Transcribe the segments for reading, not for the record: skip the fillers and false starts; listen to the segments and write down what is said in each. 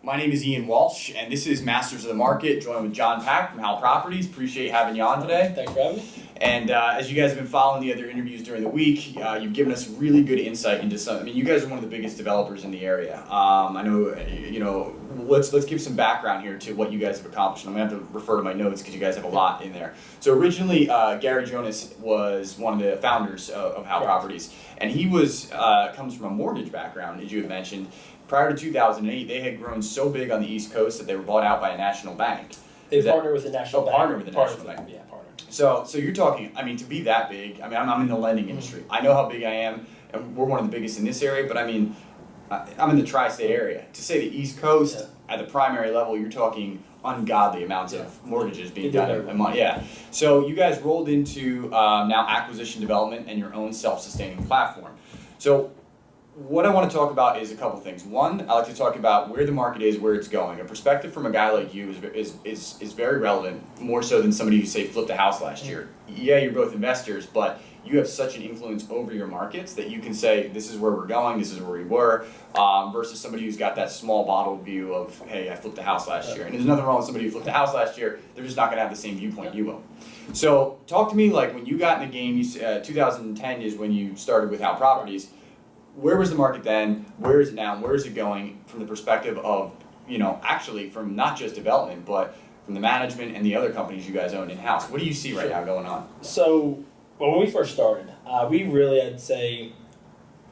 My name is Ian Walsh, and this is Masters of the Market, joined with John Pack from Howell Properties. Appreciate having you on today. Thanks for having me. And as you guys have been following the other interviews during the week, you've given us really good insight into some. I mean, you guys are one of the biggest developers in the area. I know, let's give some background here to what you guys have accomplished. I'm gonna have to refer to my notes because you guys have a lot in there. So originally, Gary Jonas was one of the founders of Howell Properties, and he comes from a mortgage background, as you had mentioned. Prior to 2008, they had grown so big on the East Coast that they were bought out by a national bank. They partner with the national bank. Partner with the national bank. Yeah, partner. So you're talking, I mean, to be that big, I mean, I'm in the lending industry. I know how big I am, and we're one of the biggest in this area, but I mean, I'm in the tri-state area. To say the East Coast, at the primary level, you're talking ungodly amounts of mortgages being done and money. Yeah. So you guys rolled into now acquisition development and your own self-sustaining platform. So what I want to talk about is a couple things. One, I like to talk about where the market is, where it's going. A perspective from a guy like you is very relevant, more so than somebody who, say, flipped a house last year. Yeah, you're both investors, but you have such an influence over your markets that you can say, this is where we're going, this is where we were, versus somebody who's got that small bottled view of, hey, I flipped a house last year. And there's nothing wrong with somebody who flipped a house last year, they're just not going to have the same viewpoint you will. So talk to me, like, when you got in the game, 2010 is when you started with Howell Properties. Where was the market then? Where is it now? Where is it going from the perspective of, actually from not just development, but from the management and the other companies you guys own in-house? What do you see right now going on? So, when we first started, we really, I'd say,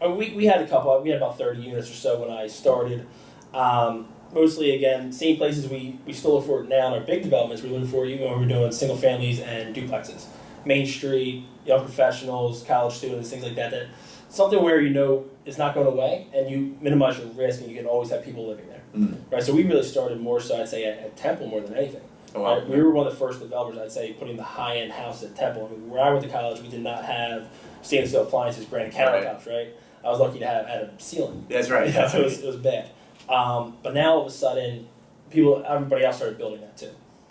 we had we had about 30 units or so when I started. Mostly, again, same places we still look for now in our big developments. We look for even when we're doing single families and duplexes. Main Street, young professionals, college students, things like that. Something where it's not going away and you minimize your risk and you can always have people living there. Right? So we really started more so, I'd say, at Temple more than anything. Oh, wow. Right? We were one of the first developers, I'd say, putting the high-end house at Temple. I mean, where I went to college, we did not have stainless steel appliances, granite countertops, right? I was lucky to have had a ceiling. That's right. Yeah, so it was bad. But now all of a sudden, everybody else started building that too.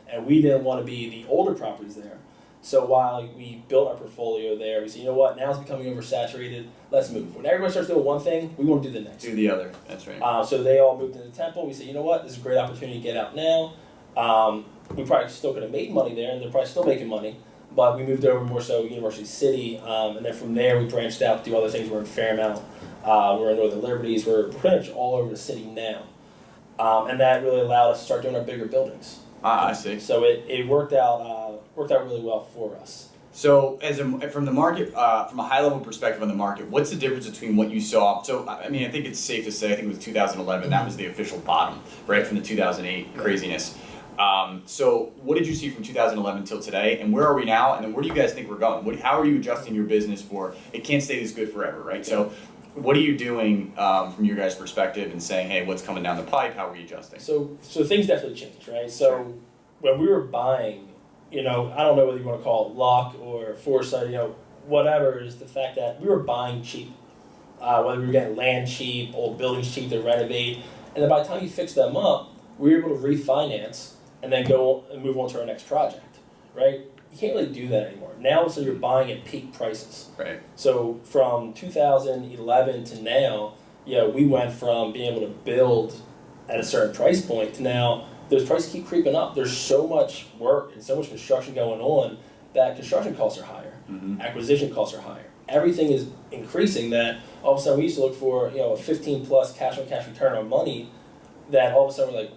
And we didn't want to be the older properties there. So while we built our portfolio there, we said, you know what, now it's becoming oversaturated, let's move. When everybody starts doing one thing, we want to do the next. Do the other, that's right. So they all moved into Temple. We said, you know what, this is a great opportunity to get out now. We probably still could have made money there, and they're probably still making money, but we moved over more so University City, and then from there we branched out to do other things. We're in Fairmount, we're in Northern Liberties, we're pretty much all over the city now. And that really allowed us to start doing our bigger buildings. I see. So it worked out really well for us. So from the market, from a high level perspective on the market, what's the difference between what you saw? So I mean, I think it's safe to say, I think it was 2011, that was the official bottom, right, from the 2008 craziness. So what did you see from 2011 till today, and where are we now, and then where do you guys think we're going? How are you adjusting your business for, it can't stay this good forever, right? So what are you doing from your guys' perspective and saying, hey, what's coming down the pipe, how are we adjusting? So things definitely changed, right? So when we were buying, I don't know whether you want to call it luck or foresight, whatever, is the fact that we were buying cheap. Whether we were getting land cheap, old buildings cheap to renovate, and then by the time you fix them up, we were able to refinance and then go and move on to our next project, right? You can't really do that anymore. Now, so you're buying at peak prices. Right. So from 2011 to now, we went from being able to build at a certain price point to now those prices keep creeping up. There's so much work and so much construction going on that construction costs are higher, acquisition costs are higher. Everything is increasing that all of a sudden we used to look for a 15 plus cash on cash return on money that all of a sudden we're like,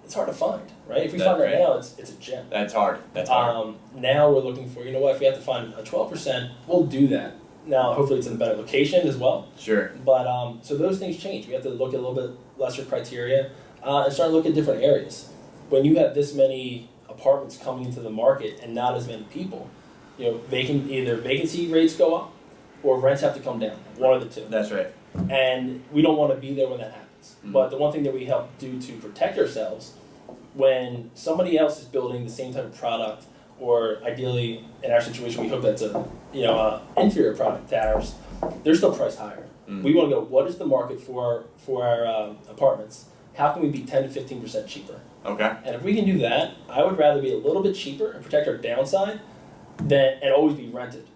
it's hard to find, right? If we find it now, it's a gem. That's hard. Now we're looking for, if we have to find a 12%, we'll do that. Now, hopefully it's in a better location as well. Sure. But, so those things change. We have to look at a little bit lesser criteria and start to look at different areas. When you have this many apartments coming into the market and not as many people, either vacancy rates go up or rents have to come down, one of the two. That's right. And we don't want to be there when that happens. But the one thing that we help do to protect ourselves, when somebody else is building the same type of product, or ideally in our situation we hope that's a inferior product to ours, they're still priced higher. We want to go, what is the market for our apartments? How can we be 10 to 15% cheaper? Okay. And if we can do that, I would rather be a little bit cheaper and protect our downside and always be rented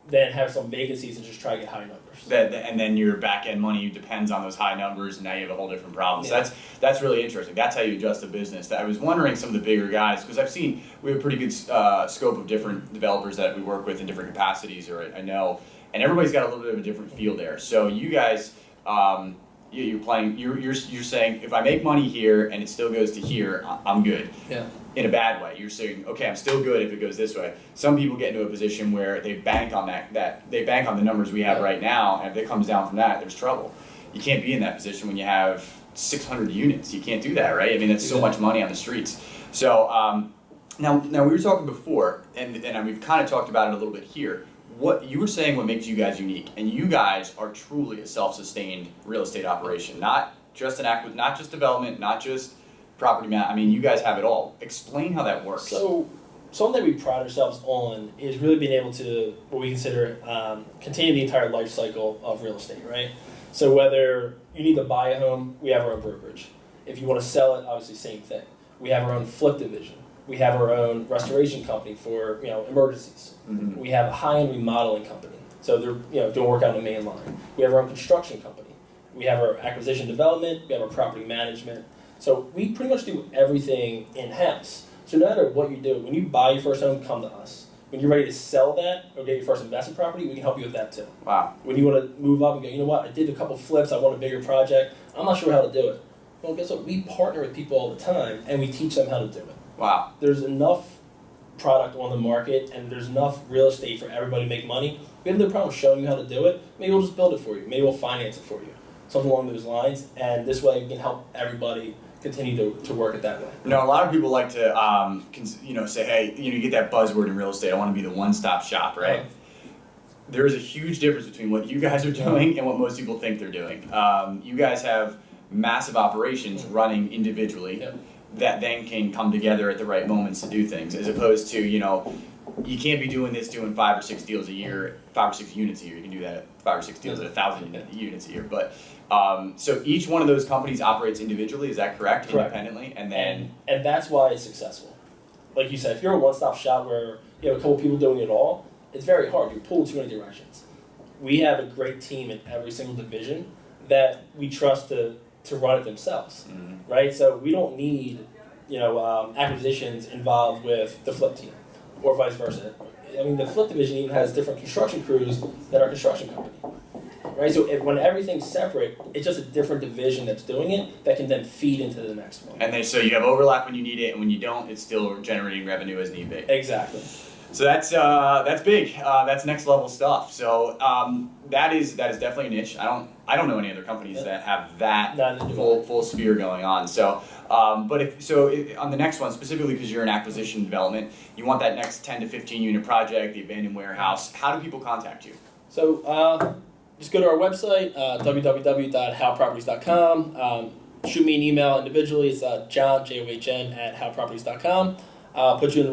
than have some vacancies and just try to get high numbers. And then your back end money depends on those high numbers, and now you have a whole different problem. Yeah. So that's really interesting. That's how you adjust a business. I was wondering some of the bigger guys, because we have a pretty good scope of different developers that we work with in different capacities, or I know, and everybody's got a little bit of a different feel there. So you guys, you're saying if I make money here and it still goes to here, I'm good. Yeah. In a bad way. You're saying, okay, I'm still good if it goes this way. Some people get into a position where they bank on that they bank on the numbers we have right now, and if it comes down from that, there's trouble. You can't be in that position when you have 600 units. You can't do that, right? I mean, that's so much money on the streets. So now we were talking before, and we've kind of talked about it a little bit here. What you were saying, what makes you guys unique, and you guys are truly a self-sustained real estate operation, not just not just development, not just property man. I mean, you guys have it all. Explain how that works. So, something that we pride ourselves on is really being able to, what we consider, continue the entire life cycle of real estate, right? So whether you need to buy a home, we have our own brokerage. If you want to sell it, obviously same thing. We have our own flip division. We have our own restoration company for emergencies. Mm-hmm. We have a high-end remodeling company. So they're doing work on the main line. We have our own construction company. We have our acquisition development. We have our property management. So we pretty much do everything in-house. So no matter what you do, when you buy your first home, come to us. When you're ready to sell that or get your first investment property, we can help you with that too. Wow. When you want to move up and go, you know what, I did a couple flips, I want a bigger project, I'm not sure how to do it. Well, guess what? We partner with people all the time and we teach them how to do it. Wow. There's enough product on the market and there's enough real estate for everybody to make money. We have no problem showing you how to do it. Maybe we'll just build it for you. Maybe we'll finance it for you. Something along those lines. And this way we can help everybody continue to work it that way. A lot of people like to, say, hey, you get that buzzword in real estate, I want to be the one-stop shop, right? There is a huge difference between what you guys are doing and what most people think they're doing. You guys have massive operations running individually that then can come together at the right moments to do things, as opposed to, you can't be doing 5 or 6 deals a year, 5 or 6 units a year. You can do that at 5 or 6 deals at 1,000 units a year. But so each one of those companies operates individually. Is that correct? Independently, and that's why it's successful. Like you said, if you're a one-stop shop where you have a couple people doing it all, it's very hard. You're pulled too many directions. We have a great team in every single division that we trust to run it themselves, right? So we don't need acquisitions involved with the flip team. Or vice versa. I mean, the flip division even has different construction crews than our construction company, right? So when everything's separate, it's just a different division that's doing it that can then feed into the next one. And so you have overlap when you need it, and when you don't, it's still generating revenue as need be. Exactly. So that's big. That's next level stuff. So that is definitely a niche. I don't know any other companies that have that full sphere going on. So, on the next one, specifically because you're in acquisition development, you want that next 10 to 15 unit project, the abandoned warehouse. How do people contact you? So just go to our website, www.howproperties.com. Shoot me an email individually. It's John, JOHN, @howproperties.com. Put you in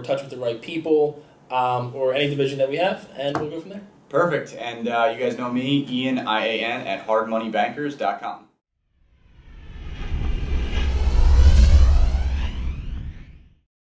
touch with the right people, or any division that we have, and we'll go from there. Perfect. And you guys know me, Ian, IAN, @hardmoneybankers.com.